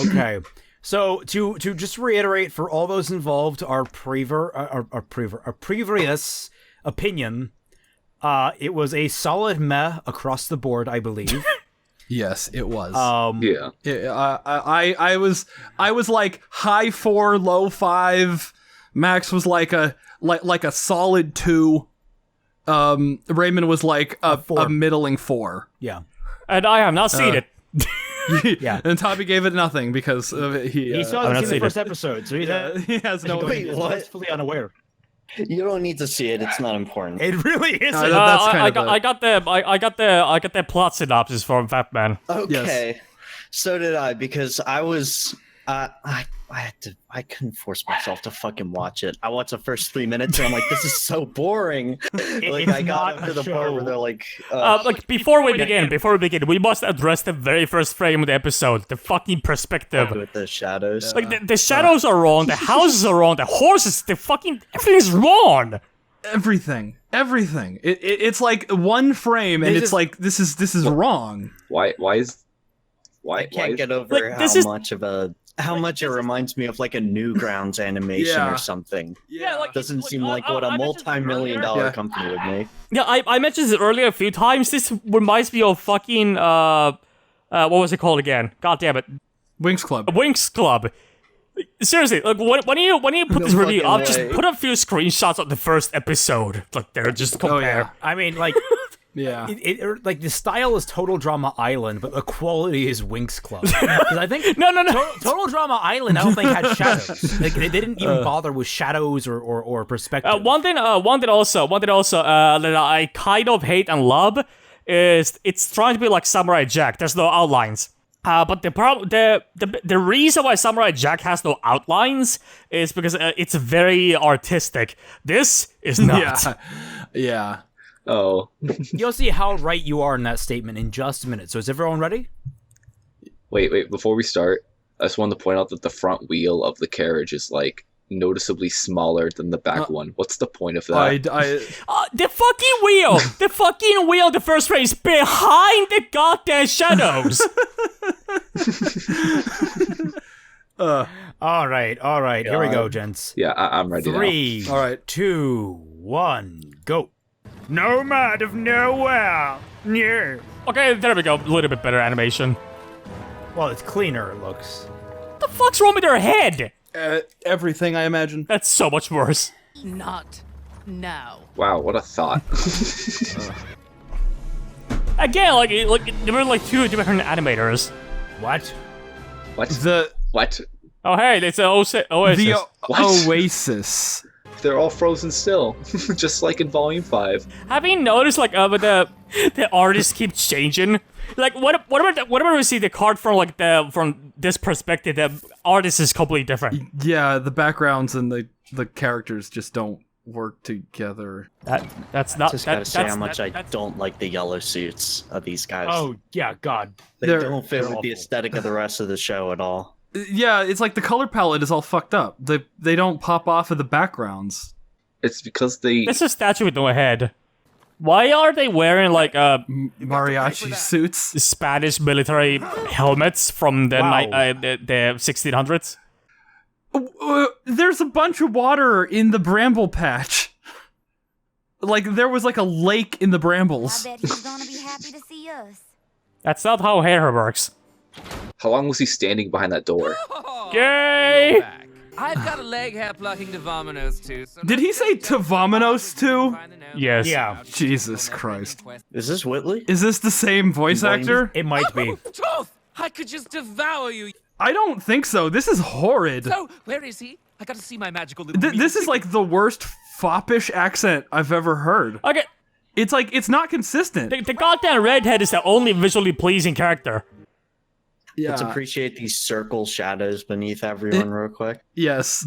Okay. So to just reiterate for all those involved, our previous opinion, it was a solid meh across the board, I believe. Yes, it was. Yeah. I was like high 4, low 5. Max was like a solid 2. Raymond was like a middling 4. Yeah. And I have not seen it. Yeah. And Tommy gave it nothing because He still hasn't seen the first episode, so he has no Wait, idea. what? he's fully unaware. You don't need to see it. It's not important. It really isn't. That's kind I of got the plot synopsis from Fatman. Okay. So did I, because I was I couldn't force myself to fucking watch it. I watched the first 3 minutes and I'm like, this is so boring. Like I got up to the part where they're like Before we begin, we must address the very first frame of the episode, the fucking perspective. with the shadows. Like the shadows are wrong, the houses are wrong, the horses, everything's wrong. Everything. It's like one frame, and it's like this is wrong. Why I can't get over how much it reminds me of like a Newgrounds animation or something. Doesn't seem like what a multi-million-dollar company would make. Yeah, I mentioned this earlier a few times. This reminds me of fucking what was it called again? God damn it, Winx Club. Winx Club. Seriously, like when you put this review up, just put a few screenshots of the first episode. Like they're just compare. Oh, yeah. I mean, like, Yeah. Like the style is Total Drama Island, but the quality is Winx Club. Because I think No. Total Drama Island, I don't think had shadows. Like they didn't even bother with shadows or perspective. One thing also that I kind of hate and love is it's trying to be like Samurai Jack. There's no outlines. But the reason why Samurai Jack has no outlines is because it's very artistic. This is not. Yeah. Oh. You'll see how right you are in that statement in just a minute. So is everyone ready? Wait, before we start, I just wanted to point out that the front wheel of the carriage is like noticeably smaller than the back one. What's the point of that? The fucking wheel, the first frame is behind the goddamn shadows. All right. Here we go, gents. Yeah, I'm ready 3, All right. 2, 1, go. Nomad of nowhere. Yeah. Okay, there we go. A little bit better animation. Well, it's cleaner, it looks. What the fuck's wrong with their head? Everything, I imagine. That's so much worse. Not now. Wow, what a thought. Again, like there were like two different animators. What? What? Oh hey, it's an Oasis. The What? Oasis. They're all frozen still, just like in Volume 5. Have you noticed like the artists keep changing? Like whatever we see the card from this perspective, the artist is completely different. Yeah, the backgrounds and the characters just don't work together. That's not. Just gotta say how much I don't like the yellow suits of these guys. Oh, yeah, God. They they're- don't fit with the aesthetic of the rest of the show at all. Yeah, it's like the color palette is all fucked up. They don't pop off of the backgrounds. It's because they... It's a statue with no head. Why are they wearing like Mariachi suits. Spanish military helmets from the Wow. the 1600s? There's a bunch of water in the bramble patch. Like there was like a lake in the brambles. I bet he's gonna be happy to see us. That's not how hair works. How long was he standing behind that door? Yay! I've got a leg hair plucking to Vominos too. So Did he say to Vominos too? Yes. Yeah, Jesus Christ. Is this Whitley? Is this the same voice actor? it might be. Toth! I could just devour you. I don't think so. This is horrid. So, where is he? I gotta see my magical little This is like the worst foppish accent I've ever heard. Okay, It's like, it's not consistent. the goddamn redhead is the only visually pleasing character. Yeah. Let's appreciate these circle shadows beneath everyone real quick. Yes.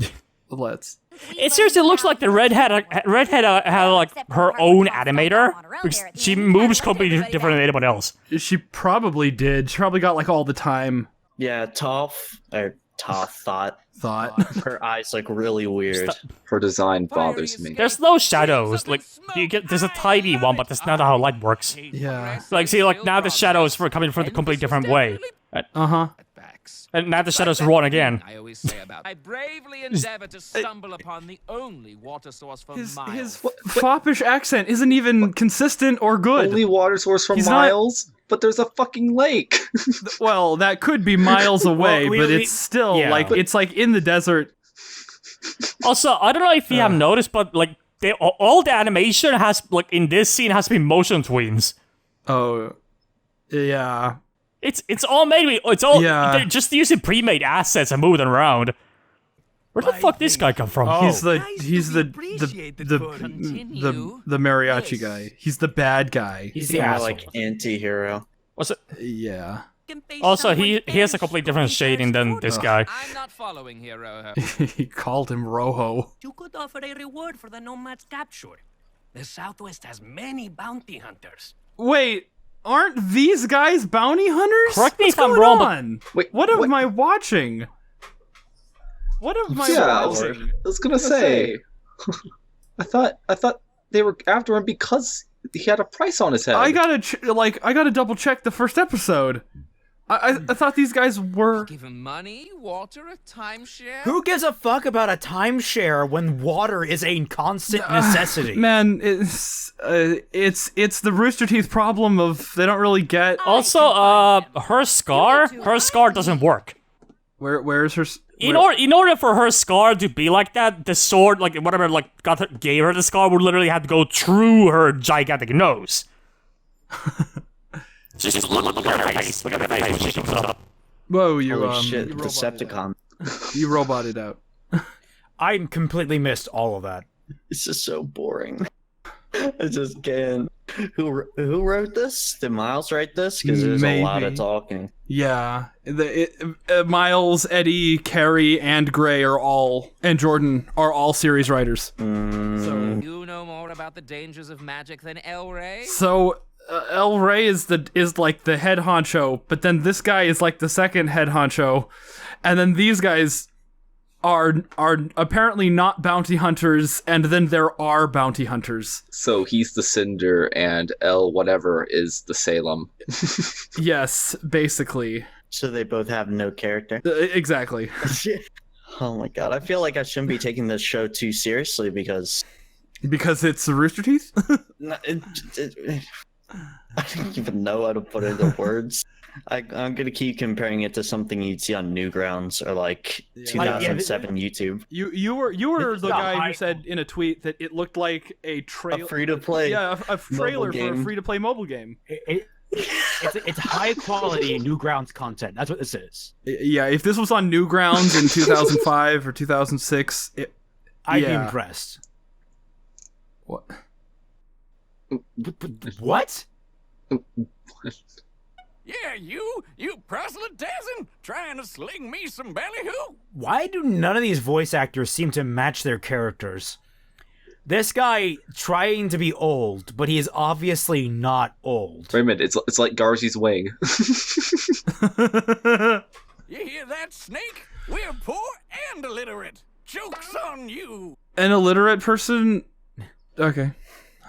Let's. It seriously looks like the redhead had like her own animator because she moves completely different than anyone else. She probably did. She probably got like all the time. Yeah, Toph thought her eyes look really weird. Her design bothers me. There's no shadows. Like there's a tiny one, but that's not how light works. Yeah. Like see, like now the shadows are coming from a completely different way. Uh-huh. And now the shadows run again. I always say about. I bravely endeavor to stumble upon the only water source for miles. His foppish accent isn't even consistent or good. Only water source for He's miles, but there's a fucking lake. Well, that could be miles away, Well, but it's still yeah. like it's like in the desert. Also, I don't know if you have noticed, but like all the animation has like in this scene has been motion twins. Oh, yeah. It's all made. It's all Yeah. they're just using pre-made assets and moving around. Where the fuck this guy come from? He's the Continue. the mariachi guy. He's the bad guy. He's The the more asshole. like anti-hero. What's it? Yeah. Also, he has a completely different shading than this guy. I'm not following here, Rojo. He called him Rojo. You could offer a reward for the Nomad's capture. The Southwest has many bounty hunters. Wait, aren't these guys bounty hunters? Correct me What's if I'm going wrong, but- on? Wait, What am I watching? What am I Yeah, I watching? was gonna say. I thought they were after him because he had a price on his head. I gotta double check the first episode. I thought these guys were. Give him money, water, a timeshare. Who gives a fuck about a timeshare when water is a constant necessity? Man, it's the Rooster Teeth problem of they don't really get. Also, her scar doesn't work. Where's her? In order for her scar to be like that, the sword, like whatever, like gave her the scar, would literally have to go through her gigantic nose. Just look at her face. Look at her face. She comes up. Whoa, you Holy shit, you Decepticon. You roboted out. I completely missed all of that. It's just so boring. I just can't. Who wrote this? Did Miles write this? Because there's a lot of Maybe. talking. Yeah, Miles, Eddie, Carrie, and Gray are all, and Jordan are all series writers. You know more about the dangers of magic than El Rey? So El Rey is like the head honcho, but then this guy is like the second head honcho, and then these guys are apparently not bounty hunters, and then there are bounty hunters. So he's the Cinder, and L whatever is the Salem. Yes, basically. So they both have no character. Exactly. Oh my god, I feel like I shouldn't be taking this show too seriously because Because it's the Rooster Teeth? I don't even know how to put it into words. I'm gonna keep comparing it to something you'd see on Newgrounds or like 2007 YouTube. You were the guy who said in a tweet that it looked like a trailer. A free-to-play a trailer for a game. free-to-play mobile game. It's high quality Newgrounds content. That's what this is. Yeah, if this was on Newgrounds in 2005 or 2006, I'd be Yeah. impressed. What? What? Yeah, you proselytizing, trying to sling me some ballyhoo? Why do none of these voice actors seem to match their characters? This guy trying to be old, but he is obviously not old. Wait a minute, it's like Garzy's wing. You hear that, Snake? We're poor and illiterate. Joke's on you. An illiterate person? Okay,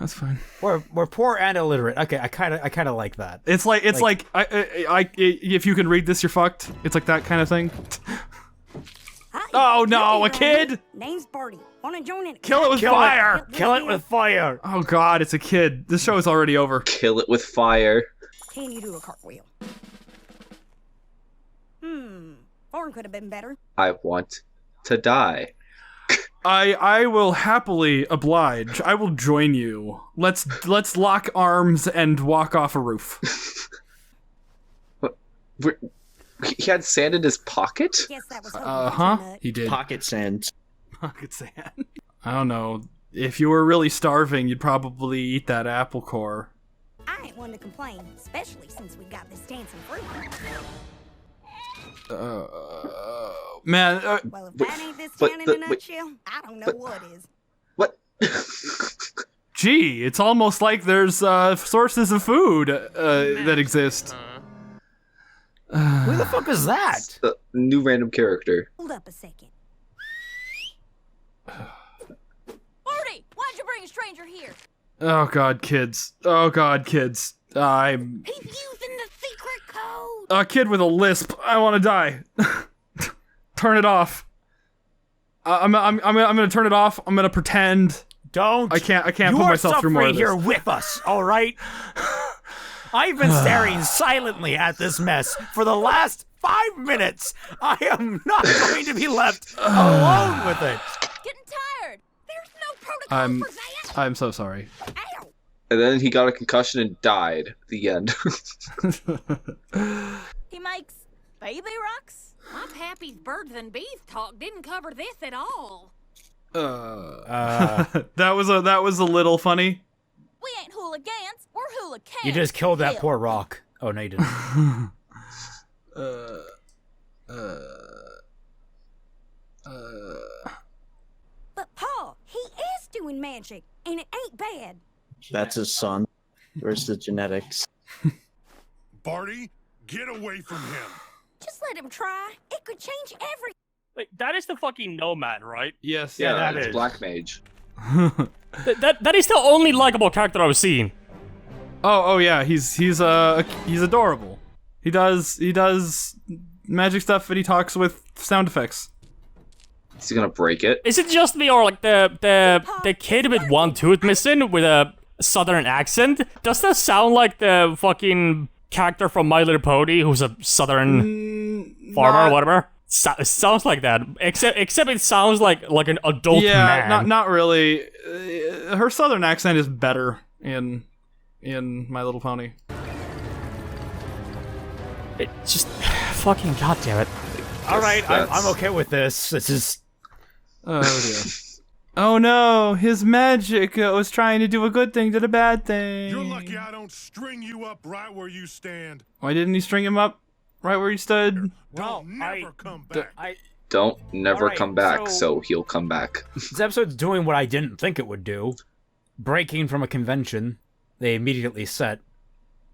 that's fine. We're poor and illiterate. Okay, I kind of like that. It's like I if you can read this, you're fucked. It's like that kind of thing. Oh no, a kid! Name's Birdie. Wanna join in? Kill it with fire! Kill it with fire. Oh god, it's a kid. This show is already over. Kill it with fire. Can you do a cartwheel? Horn could have been better. I want to die. I will happily oblige. I will join you. Let's lock arms and walk off a roof. He had sand in his pocket? Guess that was He did. Pocket sand. Pocket sand. I don't know. If you were really starving, you'd probably eat that apple core. I ain't one to complain, especially since we got this dancing fruit. Man, Well, if that ain't this but- town in but- a wait. nutshell, I don't know what is. What? gee, it's almost like there's sources of food that exist. Who the fuck is that? New random character. Hold up a second. Birdie, why'd you bring a stranger here? Oh god, kids. Oh god, kids. I'm... He's using the secret code. a kid with a lisp. I want to die. Turn it off. I'm gonna turn it off. I'm gonna pretend. Don't. I can't put myself through more of this. You are suffering here with us, all right? I've been staring silently at this mess for the last 5 minutes. I am not going to be left alone with it. Getting tired. There's no protocol for that. I'm so sorry. Ow. And then he got a concussion and died. The end. He makes baby rocks? My pappy's birds and bees talk didn't cover this at all. That was a little funny. We ain't hooligans. We're hooligans. You just killed that poor rock. Oh, no, you didn't. But Paul, he is doing magic, and it ain't bad. That's his son. Where's the genetics? Barty, get away from him. Just let him try. It could change everything. Wait, that is the fucking Nomad, right? Yes. Yeah, that it's is. Black Mage. That is the only likable character I've seen. Oh yeah, he's adorable. He does magic stuff and he talks with sound effects. Is he gonna break it? Is it just me or like the kid with one tooth missing with a southern accent? Does that sound like the fucking character from My Little Pony who's a southern farmer or whatever? It sounds like that. Except it sounds like an adult man. Yeah, not really. Her southern accent is better in My Little Pony. It just fucking goddamn it. All right, I'm okay with this. This is... Oh dear. Oh no, his magic was trying to do a good thing, did a bad thing. You're lucky I don't string you up right where you stand. Why didn't he string him up right where he stood? Well, Never come back. Don't never Alright, come back, so- so he'll come back. This episode's doing what I didn't think it would do. Breaking from a convention they immediately set.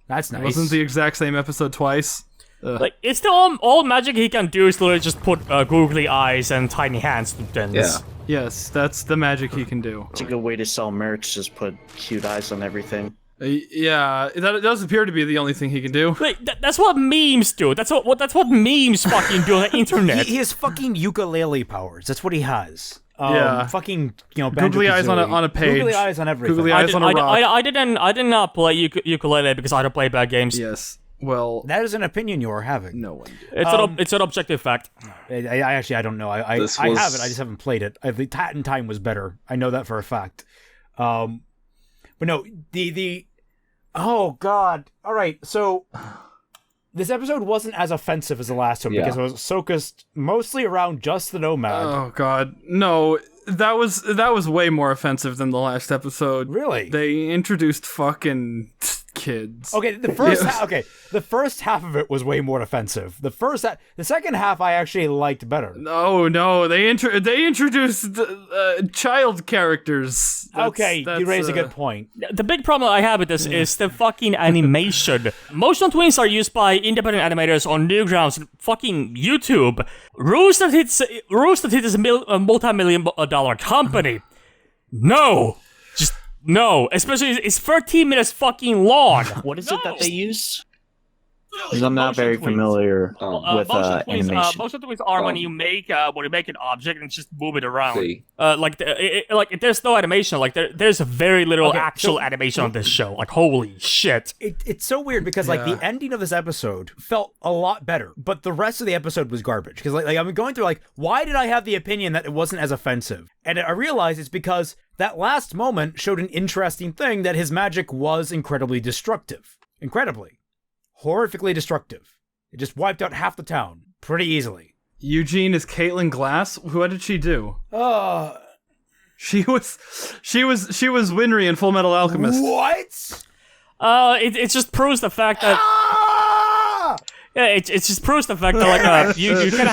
That's nice. Wasn't the exact same episode twice? Like, it's the all magic he can do is literally just put googly eyes and tiny hands to things. Yeah. Yes, that's the magic he can do. It's a good way to sell merch. Just put cute eyes on everything. Yeah, that does appear to be the only thing he can do. Like, that's what memes do. That's what memes fucking do on the internet. He has fucking ukulele powers. That's what he has. Yeah. Fucking, Googly eyes on a page. Googly eyes on everything. Googly eyes on a rock. I did not play ukulele because I don't play bad games. Yes. Well, That is an opinion you are having. no one did. It's an objective fact. I actually, I don't know. I have it. I just haven't played it. The Tat in Time was better. I know that for a fact. But no, oh god. All right, so this episode wasn't as offensive as the last one because it was focused mostly around just the Nomad. Oh god, no. That was way more offensive than the last episode. Really? They introduced fucking kids. Okay, the first half of it was way more offensive. The second half I actually liked better. No, they introduced child characters. You raise a good point. The big problem I have with this is the fucking animation. Motion twins are used by independent animators on Newgrounds and fucking YouTube. Rooster Teeth is a multi-million dollar company. No. Just no. Especially it's 13 minutes fucking long. What is it that they use? Because I'm not very familiar with animation. Motion twins are when you make an object and just move it around. See. Like there's no animation. Like there's very little actual animation on this show. Like holy shit. It's so weird because like the ending of this episode felt a lot better, but the rest of the episode was garbage. Because like I'm going through like, why did I have the opinion that it wasn't as offensive? And I realized it's because that last moment showed an interesting thing, that his magic was incredibly destructive. Incredibly. Horrifically destructive. It just wiped out half the town pretty easily. Eugene is Caitlin Glass. What did she do? She was Winry in Full Metal Alchemist. What? It just proves the fact that yeah, it just proves the fact that like you can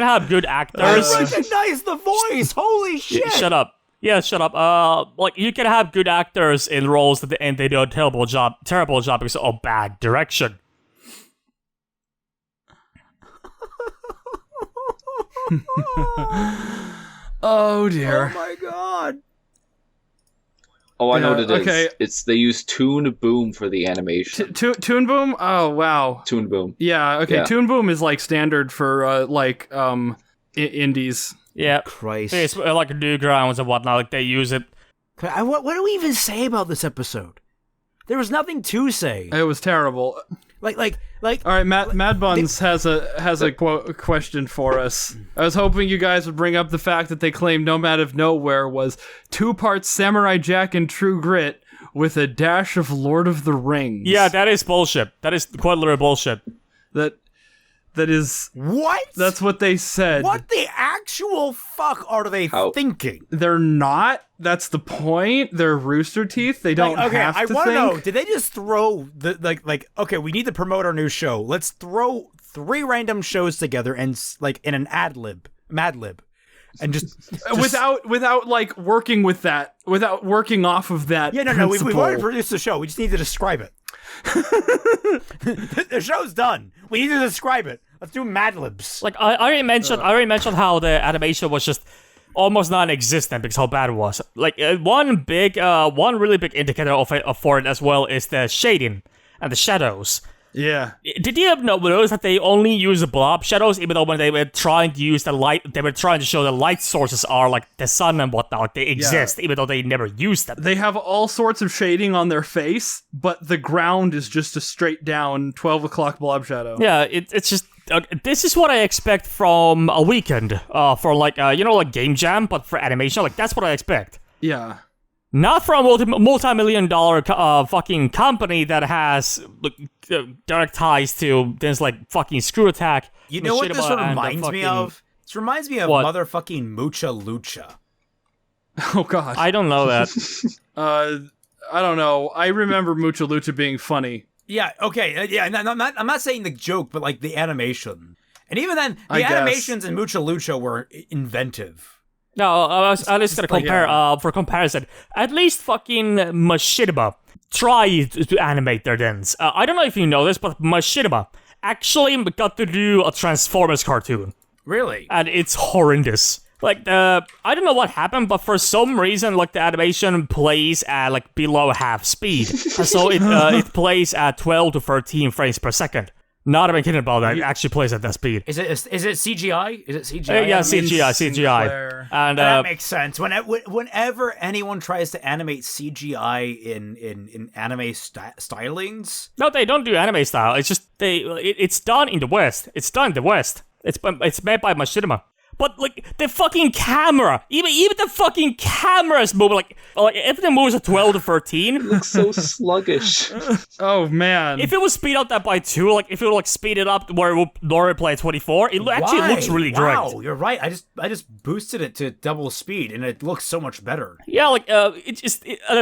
have good actors. I recognize the voice. Holy shit! Shut up. Yeah, shut up. Like you can have good actors in roles and they do a terrible job because of bad direction. Oh dear. Oh my god. Oh, I know what it is. Okay. It's they use Toon Boom for the animation. Toon Boom? Oh, wow. Toon Boom. Yeah, okay. Yeah. Toon Boom is like standard for indies. Yeah. Christ. It's like Newgrounds and whatnot. Like they use it. What do we even say about this episode? There was nothing to say. It was terrible. Like. All right, Mad Buns has a question for us. I was hoping you guys would bring up the fact that they claimed Nomad of Nowhere was 2 parts Samurai Jack and True Grit with a dash of Lord of the Rings. Yeah, that is bullshit. That is quite literally bullshit. That is... What? That's what they said. What the actual fuck are they thinking? They're not. That's the point. They're Rooster Teeth. They don't have to think. I want to know, did they just throw the okay, we need to promote our new show. Let's throw 3 random shows together and in an Mad Lib. And just without like working with that, without working off of that. Yeah, no, we've already produced the show. We just need to describe it. The show's done. We need to describe it. Let's do Mad Libs. Like I already mentioned how the animation was just almost non-existent because how bad it was. Like one really big indicator for it as well is the shading and the shadows. Yeah. Did you notice that they only use the blob shadows, even though when they were trying to use the light, they were trying to show the light sources are like the sun and whatnot, like they exist, even though they never use them. They have all sorts of shading on their face, but the ground is just a straight down 12 o'clock blob shadow. Yeah, it's just... this is what I expect from a weekend, for like Game Jam, but for animation. Like, that's what I expect. Yeah. Not from a multi-million-dollar fucking company that has direct ties to things like fucking Screw Attack. You know what this reminds me of? This reminds me of motherfucking Mucha Lucha. Oh, God. I don't know that. I don't know. I remember Mucha Lucha being funny. Yeah, okay. Yeah, I'm not saying the joke, but like the animation. And even then, the animations in Mucha Lucha were inventive. No, I was just gonna compare, for comparison. At least fucking Machinima tried to animate their dens. I don't know if you know this, but Machinima actually got to do a Transformers cartoon. Really? And it's horrendous. Like, I don't know what happened, but for some reason, like, the animation plays at, like, below half speed. And so it plays at 12 to 13 frames per second. Not even kidding about that. It actually plays at that speed. Is it CGI? Is it CGI? Yeah, CGI. And that makes sense. Whenever anyone tries to animate CGI in anime stylings, no, they don't do anime style. It's just it's done in the West. It's done in the West. It's made by Machinima. But like the fucking camera, even the fucking camera's moving like everything moves at 12 to 13. It looks so sluggish. Oh man! If it was speed up that by 2, like if it would like speed it up where it would normally play at 24, it actually looks really great. Wow, you're right. I just boosted it to double speed and it looks so much better. Yeah, like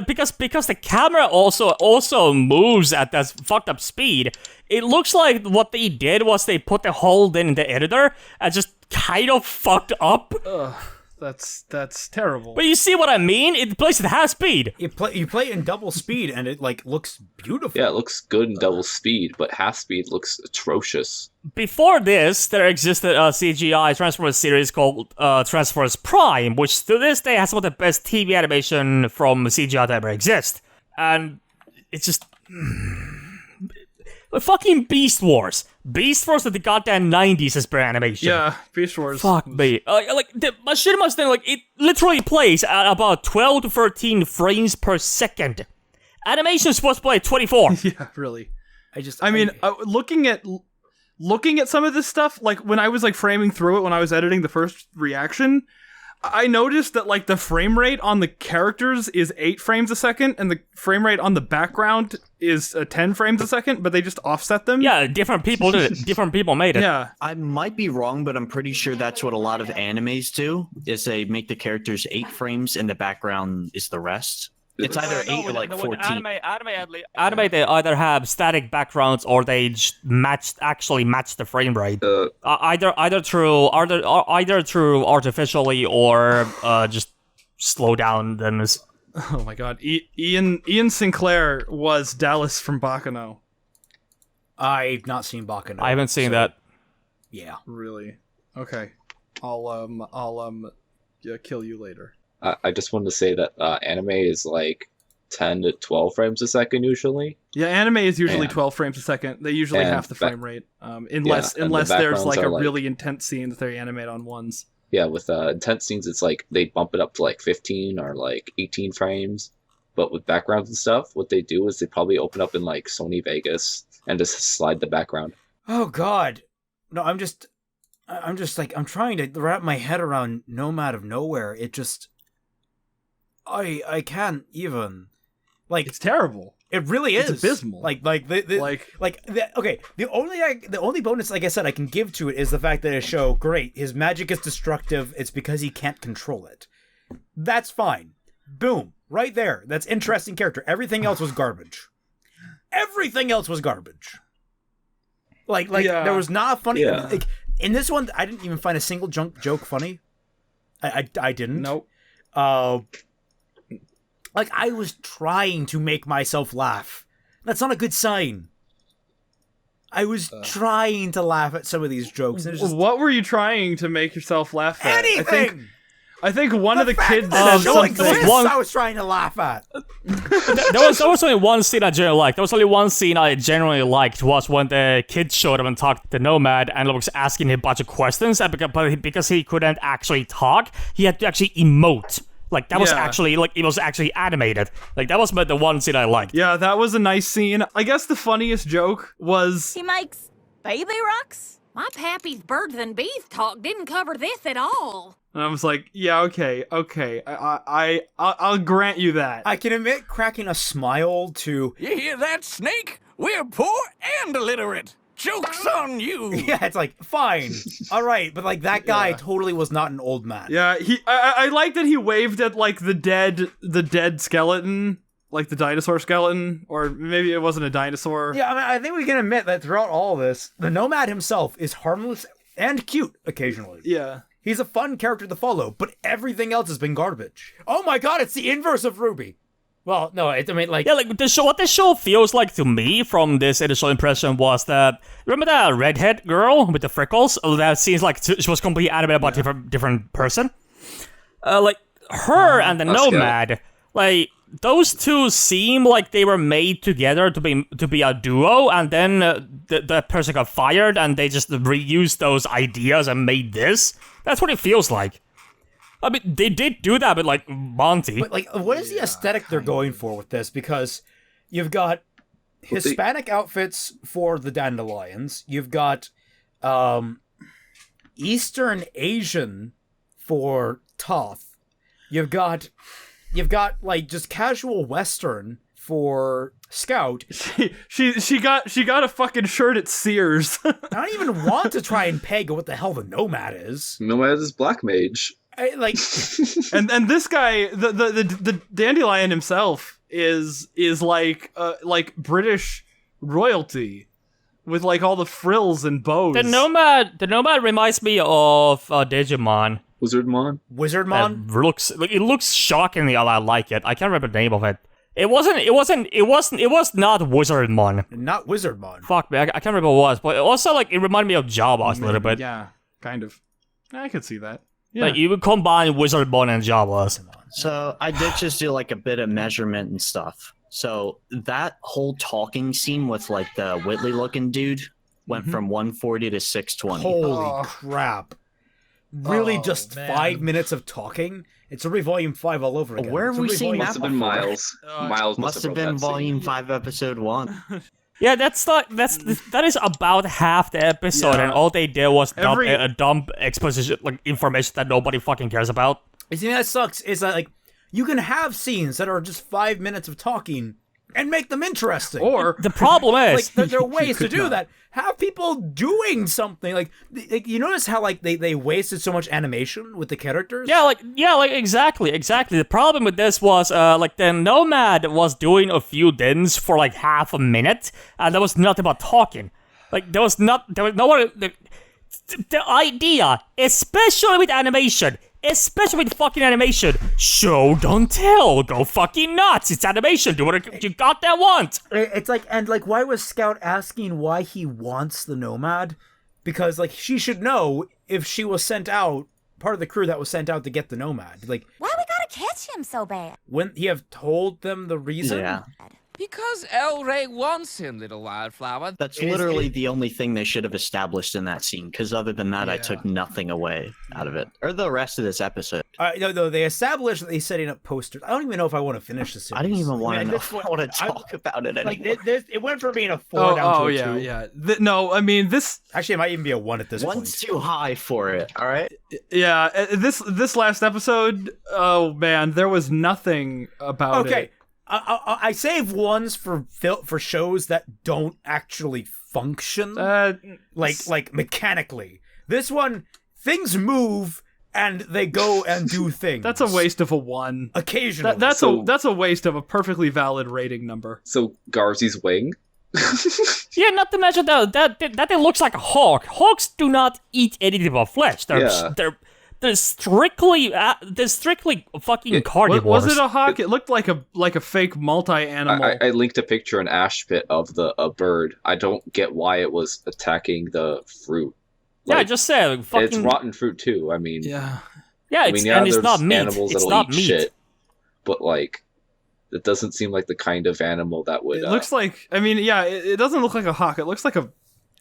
because the camera also moves at that fucked up speed. It looks like what they did was they put the hold in the editor and just kind of fucked up. Ugh, that's terrible. But you see what I mean? It plays at half speed. You play in double speed and it like looks beautiful. Yeah, it looks good in double speed, but half speed looks atrocious. Before this, there existed a CGI Transformers series called Transformers Prime, which to this day has some of the best TV animation from CGI that ever exist. And it's just... fucking Beast Wars. Beast Wars of the goddamn 90s is better animation. Yeah, Beast Wars. Fuck me. Like, the Machinima's thing, like, it literally plays at about 12 to 13 frames per second. Animation is supposed to play at 24. Yeah, really. I mean, looking at some of this stuff, like, when I was, like, framing through it when I was editing the first reaction, I noticed that, like, the frame rate on the characters is 8 frames a second, and the frame rate on the background is 10 frames a second, but they just offset them. Yeah, different people did it. Different people made it. Yeah. I might be wrong, but I'm pretty sure that's what a lot of animes do, is they make the characters 8 frames, and the background is the rest. It's either 8 or, like, 14. Anime, they either have static backgrounds or they actually match the frame rate. Either through artificially or just slow down. Then oh my god, Ian Sinclair was Dallas from Baccano. I've not seen Baccano. I haven't seen that. Yeah, really. Okay, I'll kill you later. I just wanted to say that anime is like 10 to 12 frames a second usually. Yeah, anime is usually And- 12 frames a second. They usually and half the frame rate, unless and the there's backgrounds like a are, like- really intense scene that they animate on ones. Yeah, with intense scenes, it's like they bump it up to like 15 or like 18 frames. But with backgrounds and stuff, what they do is they probably open up in like Sony Vegas and just slide the background. Oh God, no! I'm just like I'm trying to wrap my head around Nomad of Nowhere. It just, I can't even, like, It's terrible. it really is It's abysmal. okay. The only bonus, like I said, I can give to it is the fact that it show great. His magic is destructive. It's because he can't control it. That's fine. Boom, right there. That's interesting character. Everything else was garbage. Everything else was garbage. Like Yeah. there was not a funny. Yeah. Like, in this one, I didn't even find a single joke funny. I didn't. Nope. Like, I was trying to make myself laugh. That's not a good sign. I was trying to laugh at some of these jokes. And it's just What were you trying to make yourself laugh at? anything. I think one of the kids that said show something. exists, One- I was trying to laugh at. There was only one scene I genuinely liked. There was only one scene I genuinely liked was when the kid showed up and talked to Nomad and was asking him a bunch of questions. And because he couldn't actually talk, he had to actually emote. Like, that was Yeah. actually, like, it was actually animated. Like, that was the one scene I liked. Yeah, that was a nice scene. I guess the funniest joke was He makes baby rocks? My pappy's birds and bees talk didn't cover this at all. and I was like, yeah, okay. I'll grant you that. I can admit cracking a smile to You hear that, Snake? We're poor and illiterate. Joke's on you. yeah, it's like fine, all right, but like that guy totally was not an old man. Yeah, I like that he waved at like the dead skeleton, like the dinosaur skeleton, or maybe it wasn't a dinosaur. Yeah, I mean, I think we can admit that throughout all this, the Nomad himself is harmless and cute occasionally. Yeah. He's a fun character to follow, but everything else has been garbage. Oh my God, it's the inverse of Ruby. Well, no, I mean, like, Yeah, like what the show feels like to me from this initial impression was that, remember that redhead girl with the freckles? Oh, that seems like she was completely animated by a different person. Like her and the Nomad, like those two seem like they were made together to be a duo, and then the person got fired, and they just reused those ideas and made this. That's what it feels like. I mean, they did do that with, like, Monty. but like, what is the aesthetic they're going for with this? Because you've got Hispanic outfits for the Dandelions. You've got Eastern Asian for Toth. You've got like just casual Western for Scout. She got a fucking shirt at Sears. I don't even want to try and peg what the hell the Nomad is. Nomad is Black Mage. Like, and this guy, the dandelion himself is like British royalty with like all the frills and bows. The Nomad reminds me of Digimon. Wizardmon. It looks shockingly a lot like it. I can't remember the name of it. It was not Wizardmon. not Wizardmon. Fuck me, I can't remember what it was, but also like it reminded me of Jawas a little bit. Yeah, kind of. I could see that. Yeah. Like you would combine Wizardmon and Jawas. So I did just do like a bit of measurement and stuff. So that whole talking scene with like the Whitley looking dude went from 140 to 620. Holy crap. Really just 5 minutes of talking? It's already volume 5 all over again. Where have we seen Must that have been before? Miles. Miles Must have wrote been that scene. volume 5, episode 1. Yeah, that is about half the episode, Yeah. and all they did was Every- dump exposition, like information that nobody fucking cares about. You see, that sucks. Is that like you can have scenes that are just 5 minutes of talking and make them interesting. Or The problem like is, there are ways to could do not. that. Have people doing something like you notice how like they wasted so much animation with the characters. yeah, exactly. The problem with this was, like the Nomad was doing a few dins for like half a minute, and there was nothing about talking. Like there was no one. The idea, especially with animation. Especially with fucking animation. Show, don't tell. Go fucking nuts. It's animation. Do what you goddamn want. It's like, and like, why was Scout asking why he wants the Nomad? Because like she should know if she was sent out, part of the crew that was sent out to get the Nomad. Like, Why we gotta catch him so bad? Wouldn't he have told them the reason? Yeah. Because El Rey wants him, little wildflower. That's literally the only thing they should have established in that scene, because other than that, I took nothing away out of it. Or the rest of this episode. No, they established that he's setting up posters. I don't even know if I want to finish the series. I didn't even want to know. this I want to talk about it anymore. It went from being a 4 down to a 2. Yeah. No, I mean, this... Actually, it might even be a 1 at this point. One's too high for it, all right? Yeah, this last episode, oh man, there was nothing about it. Okay. I save 1s for shows that don't actually function, like mechanically. This one, things move and they go and do things. That's a waste of a 1. Occasionally, that's a waste of a perfectly valid rating number. So Garzy's wing. Yeah, not to mention that it looks like a hawk. Hawks do not eat anything but flesh. They're strictly fucking carnivores. Was it a hawk? It looked like a fake multi-animal. I linked a picture in Ashpit of a bird. I don't get why it was attacking the fruit. I just said it's rotten fruit too. I mean, it's not meat. Animals it's that'll not eat meat. shit, but it doesn't seem like the kind of animal that would. It looks like. I mean, it doesn't look like a hawk. It looks like a.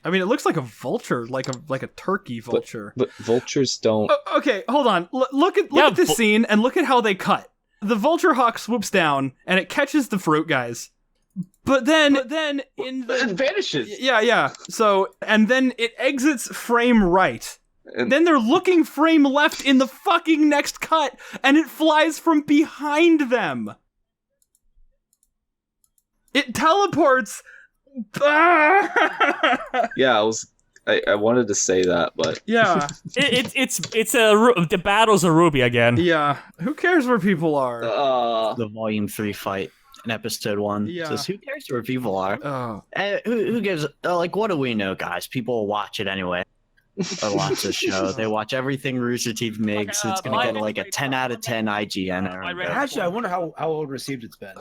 I mean, it looks like a vulture, like a turkey vulture. But vultures don't. Okay, hold on. Look at this scene and look at how they cut. The vulture hawk swoops down and it catches the fruit guys. But then it vanishes. Yeah. So and then it exits frame right. And then they're looking frame left in the fucking next cut, and it flies from behind them. It teleports. Yeah, I wanted to say that, but yeah, the battle's a Ruby again. Yeah, who cares where people are? The Volume 3 fight in Episode 1 says, "Who cares where people are?" Who gives? What do we know, guys? People watch it anyway. Or watch the show. They watch everything Rooster Teeth makes. It's gonna get a 10 out of 10 IGN. Actually, I wonder how well received it's been.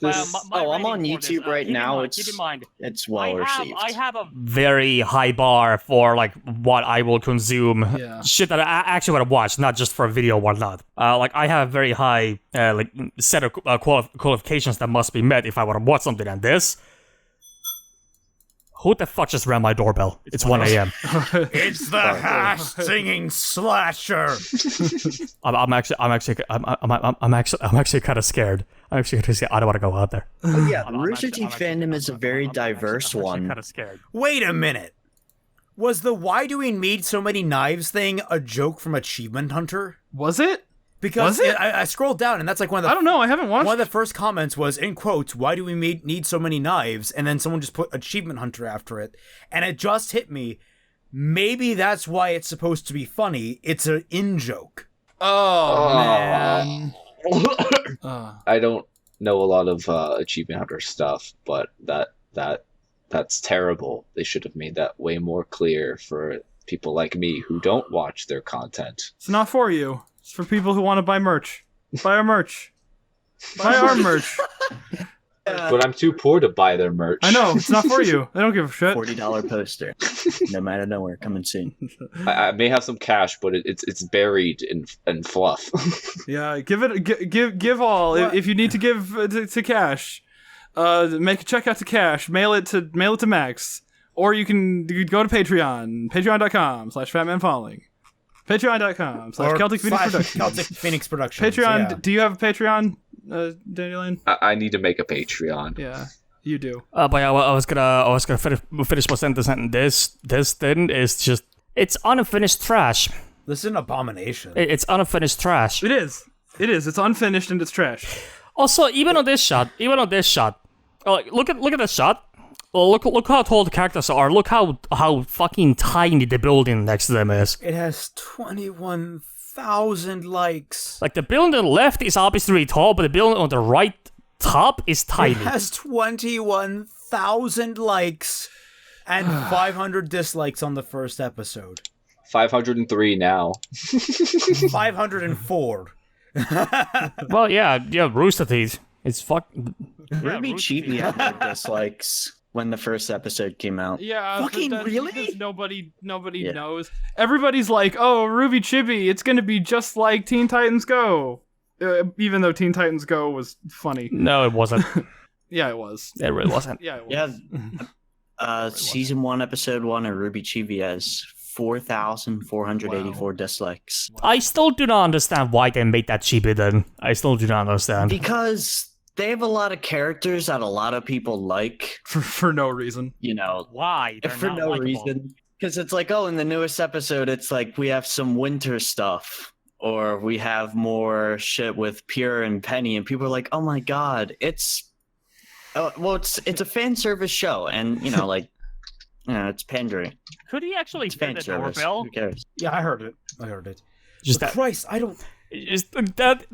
I'm on YouTube right now. Keep in mind, it's well received. I have a very high bar for what I will consume. Shit that I actually want to watch, not just for a video or whatnot. I have a very high set of qualifications that must be met if I want to watch something. And this. Who the fuck just rang my doorbell? It's 1 a.m. It's the hash singing slasher. I'm actually kind of scared. I don't want to go out there. Rooster Teeth fandom is a very diverse one. Kind of scared. Wait a minute. Was the "why do we need so many knives" thing a joke from Achievement Hunter? Was it? Because I scrolled down, and that's one of the... I don't know, I haven't watched... One of the first comments was, in quotes, "Why do we need so many knives?" And then someone just put Achievement Hunter after it. And it just hit me. Maybe that's why it's supposed to be funny. It's an in-joke. Oh, man. I don't know a lot of Achievement Hunter stuff, but that's terrible. They should have made that way more clear for people like me who don't watch their content. It's not for you. It's for people who want to buy merch. Buy our merch. Buy our merch. But I'm too poor to buy their merch. I know, it's not for you. They don't give a shit. $40 poster. No matter nowhere, coming soon. I may have some cash, but it's buried in fluff. Yeah, give all. If you need to give to cash, make a check out to cash. Mail it to Max, or you can go to Patreon. Patreon.com/fatmanfalling. Patreon.com/Celtic Phoenix Productions. Patreon. Do you have a Patreon, Daniel? I need to make a Patreon. Yeah, you do. But I was gonna finish my sentence, and this thing is just, it's unfinished trash. This is an abomination. It's unfinished trash. It is. It's unfinished and it's trash. Also, even on this shot, look at this shot. Look how tall the characters are. Look how fucking tiny the building next to them is. It has 21,000 likes. The building on the left is obviously tall, but the building on the right top is tiny. It has 21,000 likes and 500 dislikes on the first episode. 503 now. 504. Well, yeah, Rooster Teeth. It's Ruby Chibi had more dislikes when the first episode came out. Yeah, fucking really? Nobody knows. Everybody's like, "Oh, Ruby Chibi, it's gonna be just like Teen Titans Go." even though Teen Titans Go was funny. No, it wasn't. Yeah, it was. It really wasn't. Yeah, it was. Yeah. Season 1, Episode 1 of Ruby Chibi has 4,484 dislikes. I still do not understand why they made that chibi then. I still do not understand. Because they have a lot of characters that a lot of people like. For no reason. You know. Why? For no reason. Because it's like, oh, in the newest episode, it's like we have some winter stuff. Or we have more shit with Pure and Penny. And people are like, oh my god, it's a fan service show. And, you know, like, it's pandering. Could he actually fan the service. doorbell? Who cares? Yeah, I heard it. Just but that, Christ, I don't. Just that,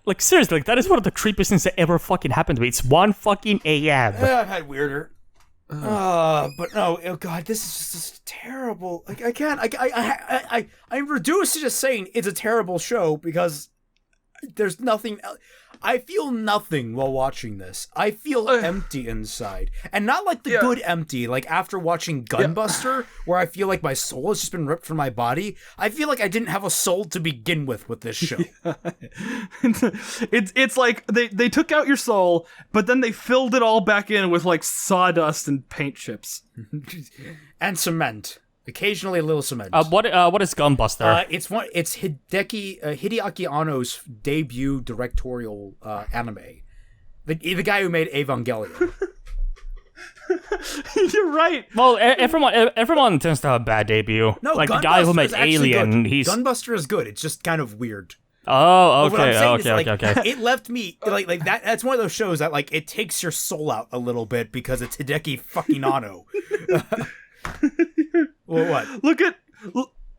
like seriously, like that is one of the creepiest things that ever fucking happened to me. It's 1 fucking a.m. I've had weirder. But no, oh god, this is just terrible. Like I can't. I'm reduced to just saying it's a terrible show because there's nothing. I feel nothing while watching this. I feel empty inside. And not like the good empty, like after watching Gunbuster, where I feel like my soul has just been ripped from my body. I feel like I didn't have a soul to begin with this show. It's like they took out your soul, but then they filled it all back in with like sawdust and paint chips. And cement. Occasionally a little cement. What is Gunbuster? It's Hideaki Anno's debut directorial anime. The guy who made Evangelion. You're right. Well, everyone tends to have a bad debut. No, like Gunbuster the guy who made Alien. Good. Gunbuster is good. It's just kind of weird. Oh, okay, okay. It left me like that. That's one of those shows that like it takes your soul out a little bit because it's Hideki fucking Anno. Well, what? Look at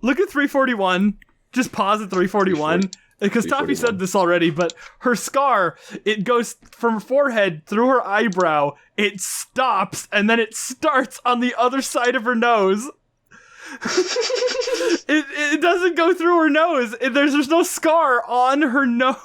341. Just pause at 341 because Taffy said this already, but her scar, it goes from her forehead through her eyebrow, it stops, and then it starts on the other side of her nose. it doesn't go through her nose. There's no scar on her nose.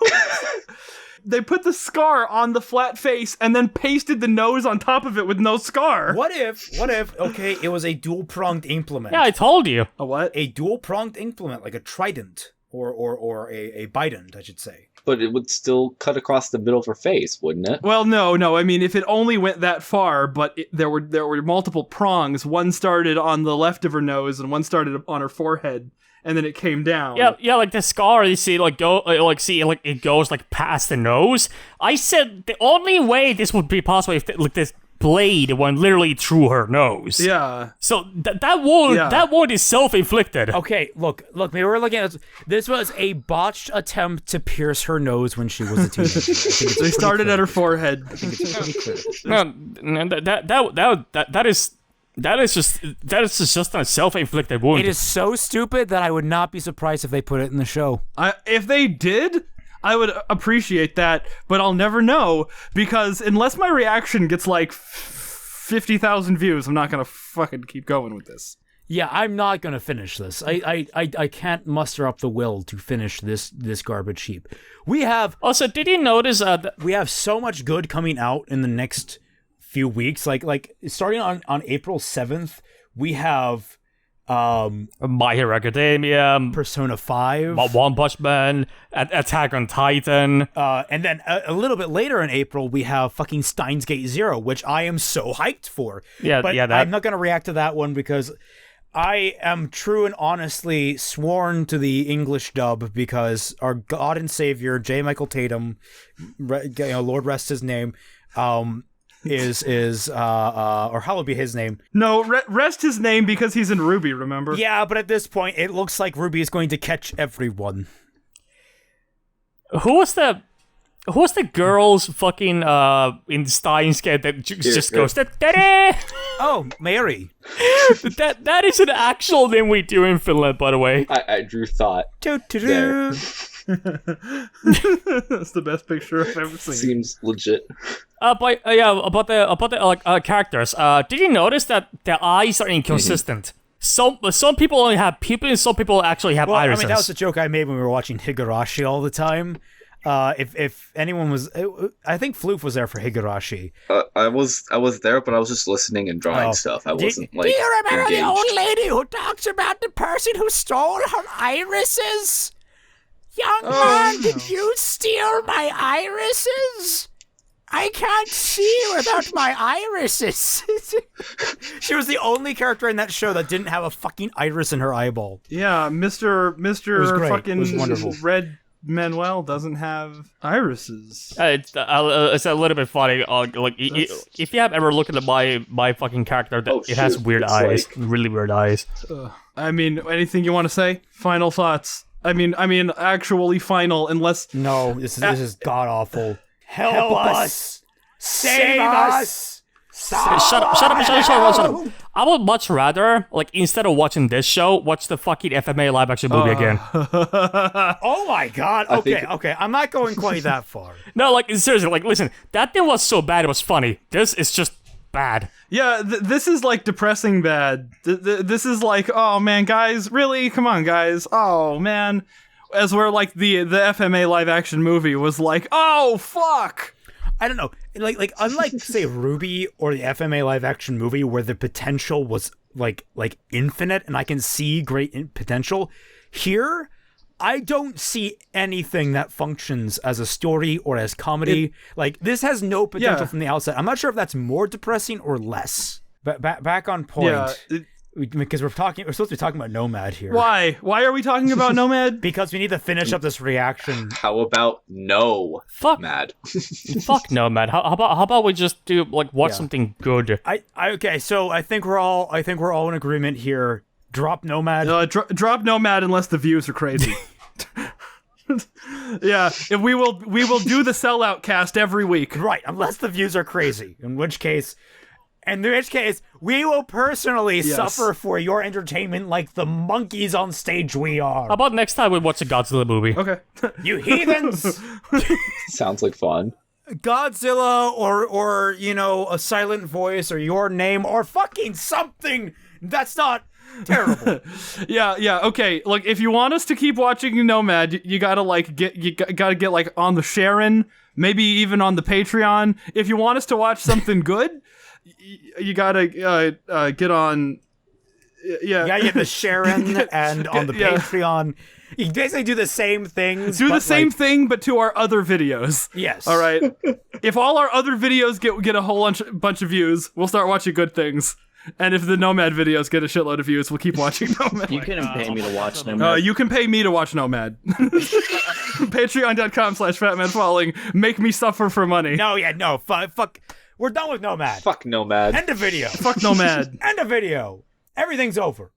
They put the scar on the flat face and then pasted the nose on top of it with no scar. What if, okay, it was a dual-pronged implement. Yeah, I told you. A what? A dual-pronged implement, like a trident, or a bident, I should say. But it would still cut across the middle of her face, wouldn't it? Well, no. I mean, if it only went that far, but there were multiple prongs. One started on the left of her nose and one started on her forehead. And then it came down. Yeah, like the scar you see, it goes like past the nose. I said the only way this would be possible if this blade went literally through her nose. Yeah. So that wound is self-inflicted. Okay, look. Maybe we're looking at this was a botched attempt to pierce her nose when she was a teenager. They started at her forehead. I think it's pretty clear. No, that is just a self-inflicted wound. It is so stupid that I would not be surprised if they put it in the show. If they did, I would appreciate that, but I'll never know, because unless my reaction gets like 50,000 views, I'm not gonna fucking keep going with this. Yeah, I'm not gonna finish this. I can't muster up the will to finish this garbage heap. We have also. Did you notice that we have so much good coming out in the next few weeks? Like starting on April 7th, we have My Hero Academia, Persona 5, One Punch Man, Attack on Titan, and then a little bit later in April we have fucking Steins Gate Zero, which I am so hyped for. But I'm not gonna react to that one because I am true and honestly sworn to the English dub because our God and Savior J. Michael Tatum, Lord rest his name, is or hallowed be his name. No, rest his name because he's in Ruby, remember? Yeah, but at this point, it looks like Ruby is going to catch everyone. Who was the girls fucking in Steins Gate that just goes da-da? Oh, Mary. that is an actual name we do in Finland, by the way. I drew thought. Do-do-do. That's the best picture I've ever seen. Seems legit. About the characters. Did you notice that their eyes are inconsistent? Some people only have pupils, some people actually have irises. I mean, that was a joke I made when we were watching Higurashi all the time. If anyone was, I think Floof was there for Higurashi. I was there, but I was just listening and drawing stuff. I wasn't like. Do you remember engaged. the old lady who talks about the person who stole her irises? Young man, did you steal my irises? I can't see without my irises. She was the only character in that show that didn't have a fucking iris in her eyeball. Yeah, Mr. wonderful. Red Manuel doesn't have irises. It's a little bit funny. If you have ever looked at my fucking character, it has weird eyes, really weird eyes. I mean, anything you want to say? Final thoughts. I mean, actually final, unless... No, this is god-awful. Help us! Save us! Shut up. I would much rather, instead of watching this show, watch the fucking FMA live-action movie again. Oh my god, okay, I'm not going quite that far. No, seriously, listen, that thing was so bad it was funny. This is just bad. Yeah, this is, depressing bad. This is oh man, guys, really? Come on, guys. Oh, man. As where, the FMA live-action movie was oh, fuck! I don't know. Unlike, say, Ruby or the FMA live-action movie where the potential was, infinite and I can see great potential, here, I don't see anything that functions as a story or as comedy. This has no potential from the outset. I'm not sure if that's more depressing or less. But back on point, because we're supposed to be talking about Nomad here. Why? Why are we talking about Nomad? Because we need to finish up this reaction. How about Mad? Fuck Nomad. How about we just do watch something good? Okay. So I think we're all in agreement here. Drop Nomad. Drop Nomad unless the views are crazy. Yeah, if we will do the sellout cast every week. Right, unless the views are crazy. In which case, we will personally suffer for your entertainment like the monkeys on stage we are. How about next time we watch a Godzilla movie? Okay. You heathens! Sounds like fun. Godzilla or a silent voice or your name or fucking something that's not terrible. Yeah, okay. If you want us to keep watching Nomad, you gotta get on the Sharon, maybe even on the Patreon. If you want us to watch something good, you gotta get on. Yeah, get the Sharon and on the Patreon. You basically do the same things. Do the same thing, but to our other videos. Yes. All right. If all our other videos get a whole bunch of views, we'll start watching good things. And if the Nomad videos get a shitload of views, we'll keep watching Nomad. You can pay me to watch Nomad. You can pay me to watch Nomad. Patreon.com/fatmanfalling. Make me suffer for money. No. Fuck. We're done with Nomad. Fuck Nomad. End of video. Fuck Nomad. End of video. Everything's over.